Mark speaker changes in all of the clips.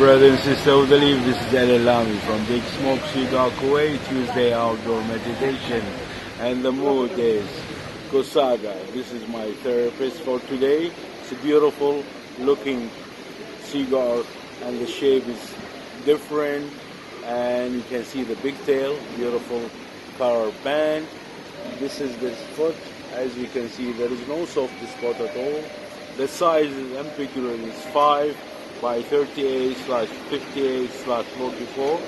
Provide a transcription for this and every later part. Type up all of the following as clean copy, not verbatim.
Speaker 1: Brothers and sisters of the leaf, this is Al-Lami from Big Smoke, Cigar, Kuwait, Tuesday outdoor meditation. And the mood is Kuwait. This is my therapist for today. It's a beautiful looking cigar and the shape is different. And you can see the big tail, beautiful color band. This is the foot. As you can see, there is no soft spot at all. The size is ambiguous, it's 5 by 38/58/44.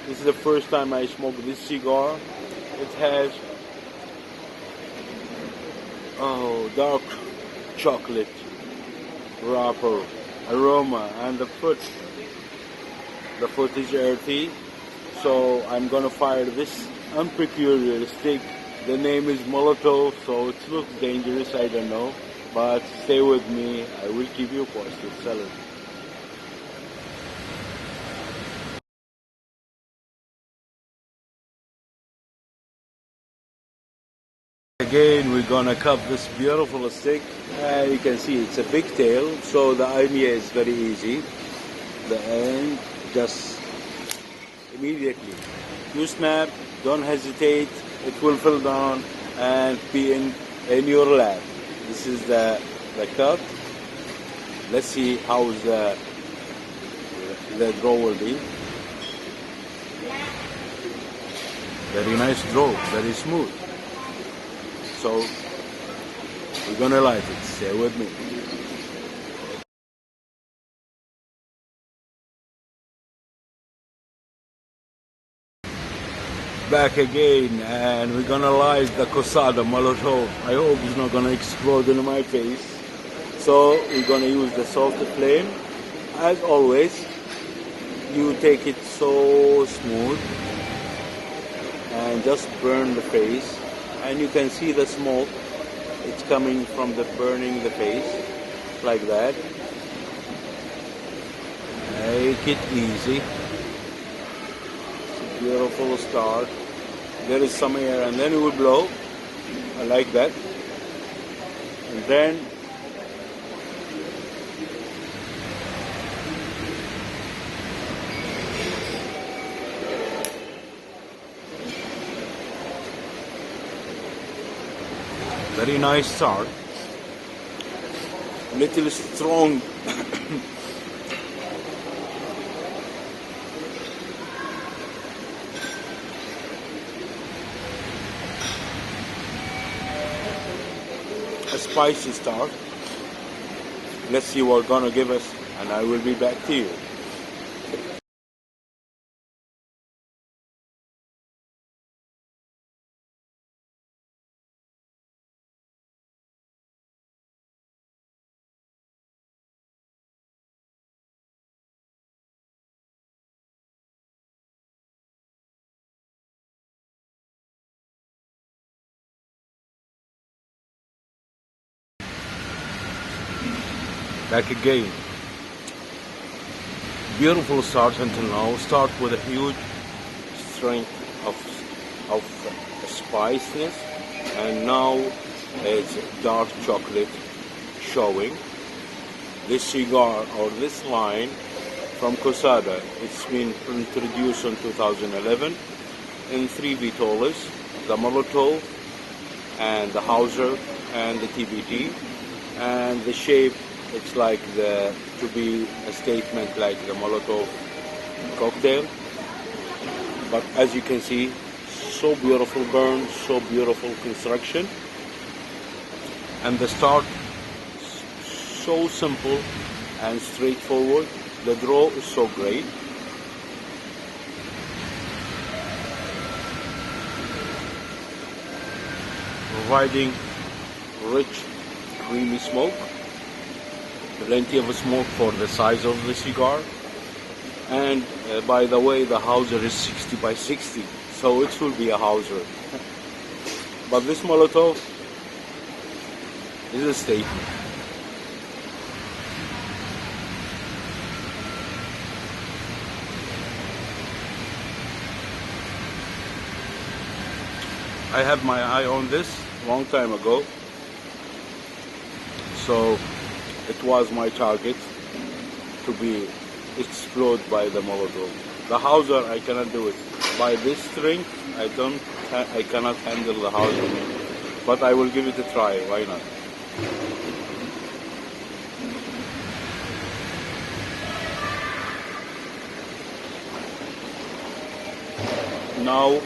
Speaker 1: This is the first time I smoke this cigar. It has dark chocolate wrapper aroma, and the foot is earthy. So I'm gonna fire this unpeculiar stick. The name is Molotov, so it looks dangerous, I don't know, but stay with me, I will keep you posted. Salute. Again, we're gonna cut this beautiful stick. You can see it's a big tail, so the idea is very easy. The end, just immediately. You snap, don't hesitate, it will fall down and be in your lap. This is the cut. Let's see how the draw will be. Very nice draw, very smooth. So we're gonna light it. Stay with me. Back again, and we're gonna light the Kuwait Molotov. I hope it's not gonna explode in my face. So we're gonna use the soft flame. As always, you take it so smooth and just burn the face. And you can see the smoke. It's coming from the burning the face, like that. Make it easy. Beautiful start. There is some air and then it will blow. I like that. And then very nice start. Little strong. A spicy start. Let's see what gonna give us, and I will be back to you. Back again. Beautiful start until now. Start with a huge strength of spiciness, and now it's dark chocolate showing. This cigar or this line from Kuwait, it's been introduced in 2011 in 3 Vitolas, the Molotov and the Hauser and the TBT, and the shape. It's like to be a statement like the Molotov cocktail. But as you can see, so beautiful burn, so beautiful construction. And the start, so simple and straightforward. The draw is so great. Providing rich, creamy smoke. Plenty of smoke for the size of the cigar, and by the way, the Hauser is 60 by 60, so it will be a Hauser. But this Molotov is a statement. I had my eye on this long time ago, so it was my target to be explode by the Molotov. The Hauser, I cannot do it. By this strength, I cannot handle the Hauser. But I will give it a try. Why not? Now,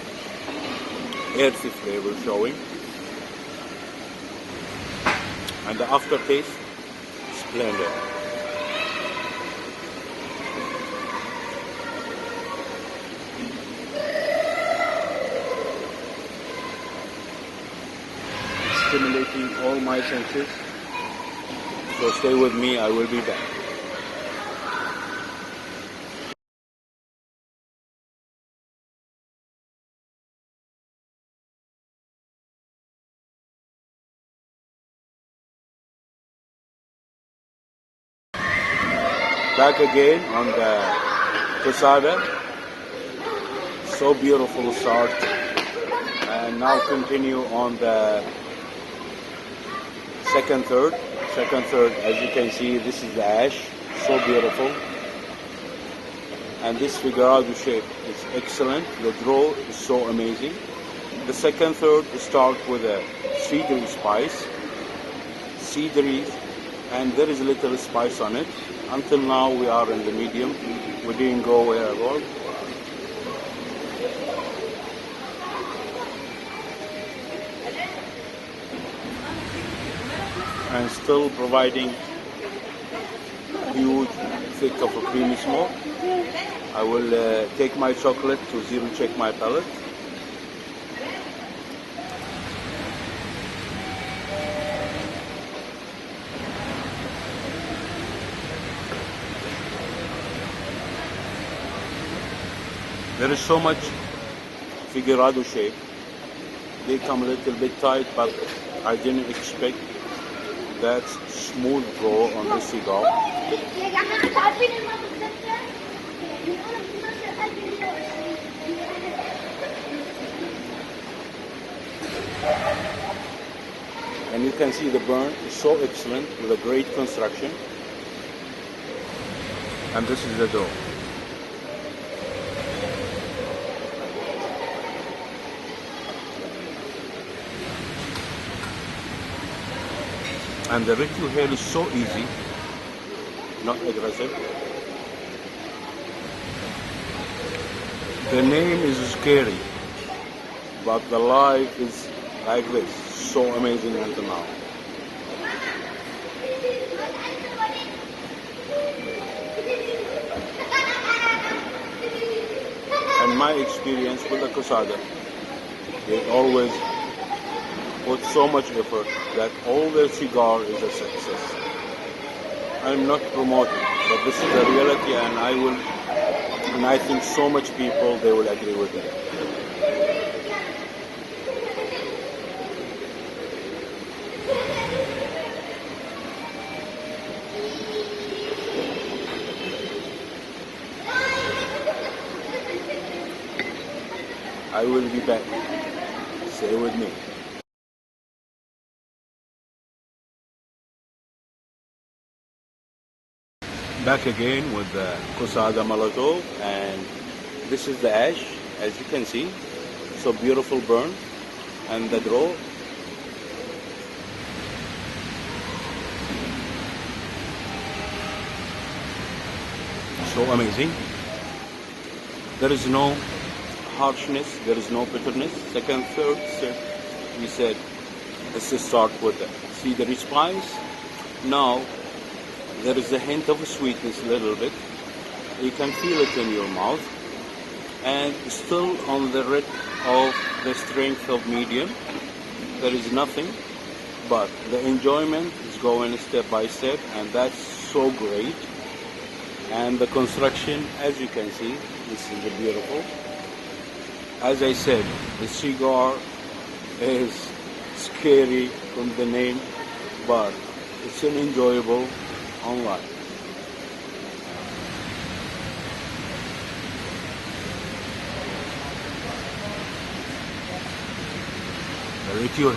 Speaker 1: earthy flavor showing, and the aftertaste, splendid. Stimulating all my senses. So stay with me, I will be back. Back again on the Kuwait. So beautiful start. And now continue on the second third. As you can see, this is the ash. So beautiful. And this figurado shape is excellent. The draw is so amazing. The second third start with a cedary spice. Cedary, and there is a little spice on it. Until now we are in the medium. We didn't go where I was. And still providing huge thick of a creamy smoke. I will take my chocolate to zero check my palate. There is so much figurado shape. They come a little bit tight, but I didn't expect that smooth draw on this cigar. And you can see the burn is so excellent with a great construction. And this is the dough. And the ritual is so easy, not aggressive. The name is scary, but the life is like this, so amazing until now. And my experience with the Kuwait, they always put so much effort that all their cigar is a success. I'm not promoting, but this is the reality, and I think so much people, they will agree with me. I will be back. Stay with me. Back again with the Kuwait Molotov, and this is the ash, as you can see. So beautiful burn, and the draw. So amazing. There is no harshness, there is no bitterness. Second, third, we said, let's just start with the cedary spice. Now, there is a hint of sweetness a little bit. You can feel it in your mouth. And still on the red of the strength of medium. There is nothing, but the enjoyment is going step by step, and that's so great. And the construction, as you can see, this is beautiful. As I said, the cigar is scary from the name, but it's an enjoyable online. The Ritio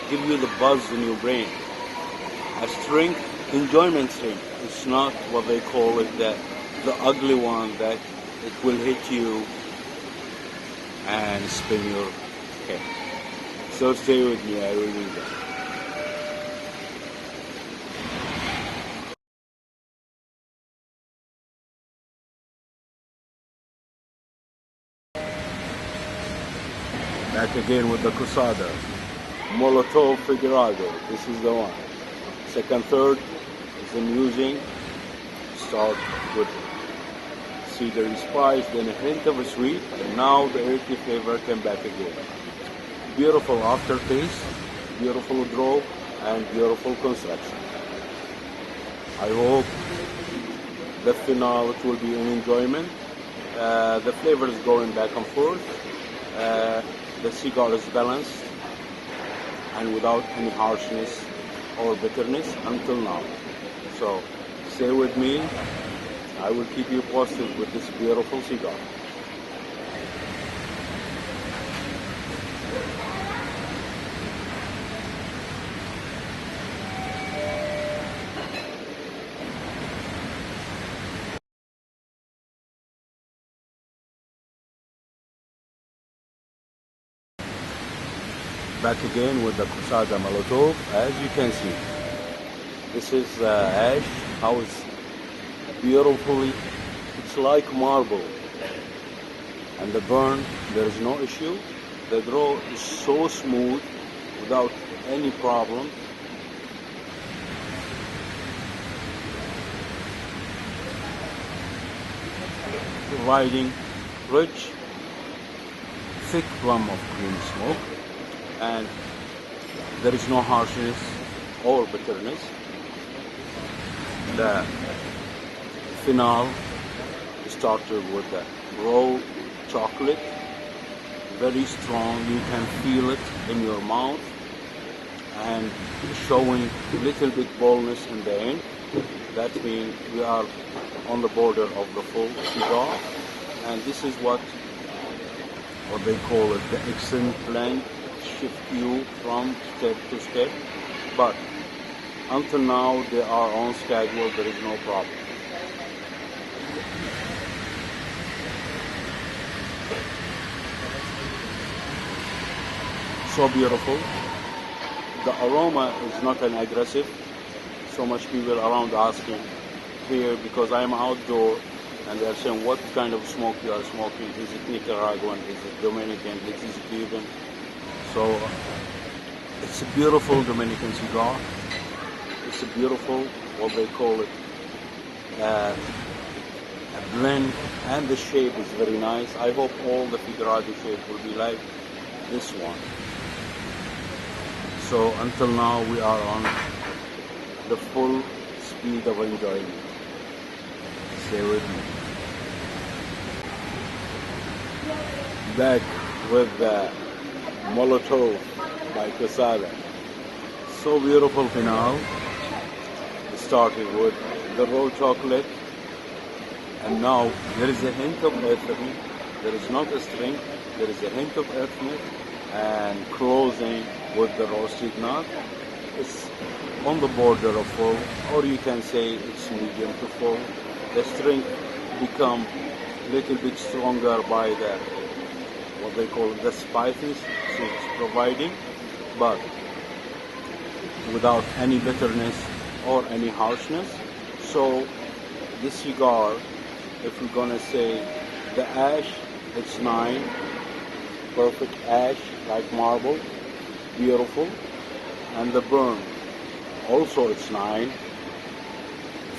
Speaker 1: give you the buzz in your brain. A strength enjoyment thing. It's not what they call it, the ugly one that it will hit you and spin your head. So stay with me, I will do that. Back again with the Kuwait Molotov Figurado. This is the one. Second, third is I'm using. Start with cedar spice, then a hint of a sweet, and now the earthy flavor came back again. Beautiful aftertaste, beautiful draw, and beautiful construction. I hope the finale will be an enjoyment. The flavor is going back and forth. The cigar is balanced and without any harshness or bitterness until now. So stay with me. I will keep you posted with this beautiful cigar. Back again with the Quesada Molotov. As you can see, this is ash, how it's beautifully, it's like marble. And the burn, there is no issue. The draw is so smooth without any problem. Providing rich, thick plum of green smoke. And there is no harshness or bitterness. The finale started with the raw chocolate, very strong. You can feel it in your mouth and showing little bit boldness in the end. That means we are on the border of the full cigar, and this is what they call it, the excellent blend. Shift you from step to step, but until now they are on schedule. There is no problem. So beautiful. The aroma is not an aggressive. So much people around asking here because I am outdoor and they are saying what kind of smoke you are smoking. Is it Nicaraguan? Is it Dominican? Is it Cuban? So it's a beautiful Dominican cigar. It's a beautiful, what they call it, a blend, and the shape is very nice. I hope all the Figurado shape will be like this one. So until now we are on the full speed of enjoyment. Stay with me. Back with the Molotov by Kuwait. So beautiful finale. It started with the raw chocolate, and now there is a hint of earthiness. There is not a string. There is a hint of earthiness, and closing with the roasted nut. It's on the border of full, or you can say it's medium to full. The strength become a little bit stronger by the what they call the spices it's providing, but without any bitterness or any harshness. So this cigar, if we're gonna say the ash, it's 9, perfect ash like marble, beautiful, and the burn also it's 9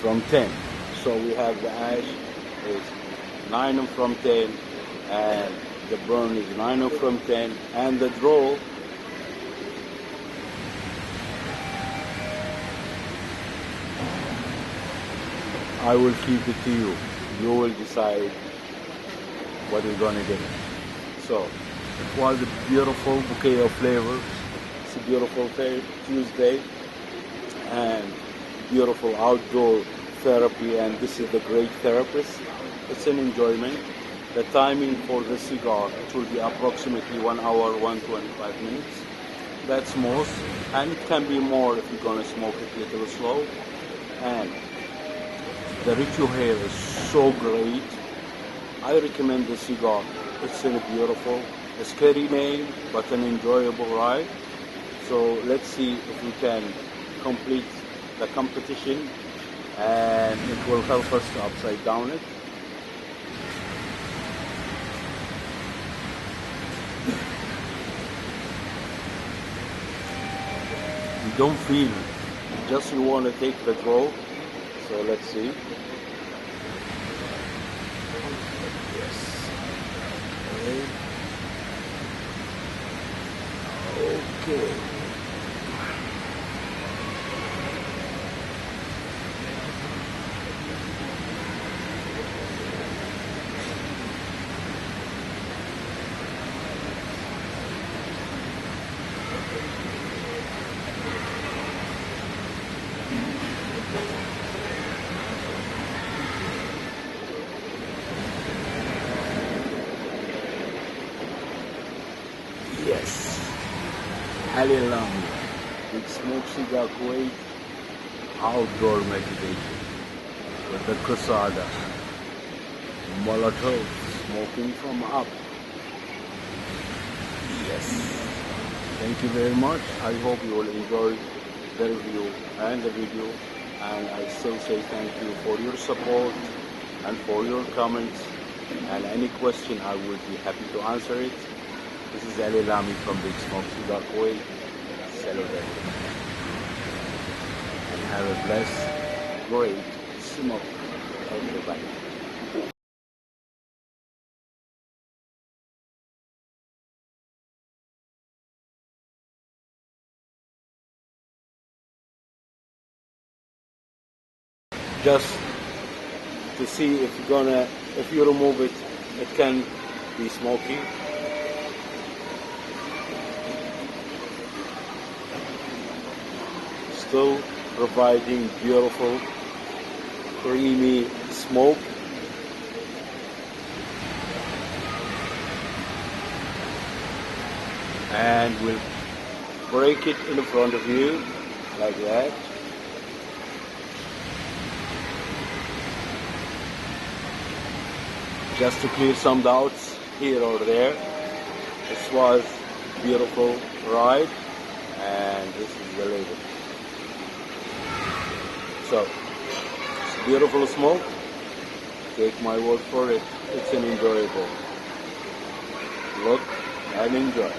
Speaker 1: from 10. So we have the ash is 9 from 10, and the burn is 9 from 10, and the draw I will keep it to you. You will decide what you're gonna get. So it was a beautiful bouquet of flavors. It's a beautiful Tuesday and beautiful outdoor therapy, and this is the great therapist. It's an enjoyment. The timing for the cigar, it will be approximately 1 hour, 125 minutes. That's most, and it can be more if you're gonna smoke it a little slow. and the ritual here is so great. I recommend the cigar. It's a beautiful, a scary name, but an enjoyable ride. So let's see if we can complete the competition, and it will help us to upside down it. You don't feel it, just you want to take the draw. So let's see. Yes. Okay. Yes, Al-Lami, with smoke cigar Kuwait, outdoor meditation with the Kuwait, Molotov, smoking from up. Yes, thank you very much. I hope you will enjoy the review and the video, and I still say thank you for your support and for your comments, and any question I would be happy to answer it. This is Al-Lami from Big Smoke Cigar Kuwait. Celebrate and have a blessed, great smoke, everybody. Just to see if you remove it, it can be smoky. Still providing beautiful, creamy smoke. And we'll break it in front of you like that. Just to clear some doubts here or there. This was beautiful ride, and this is the label. So, it's beautiful smoke. Take my word for it. It's an enjoyable. Look and enjoy.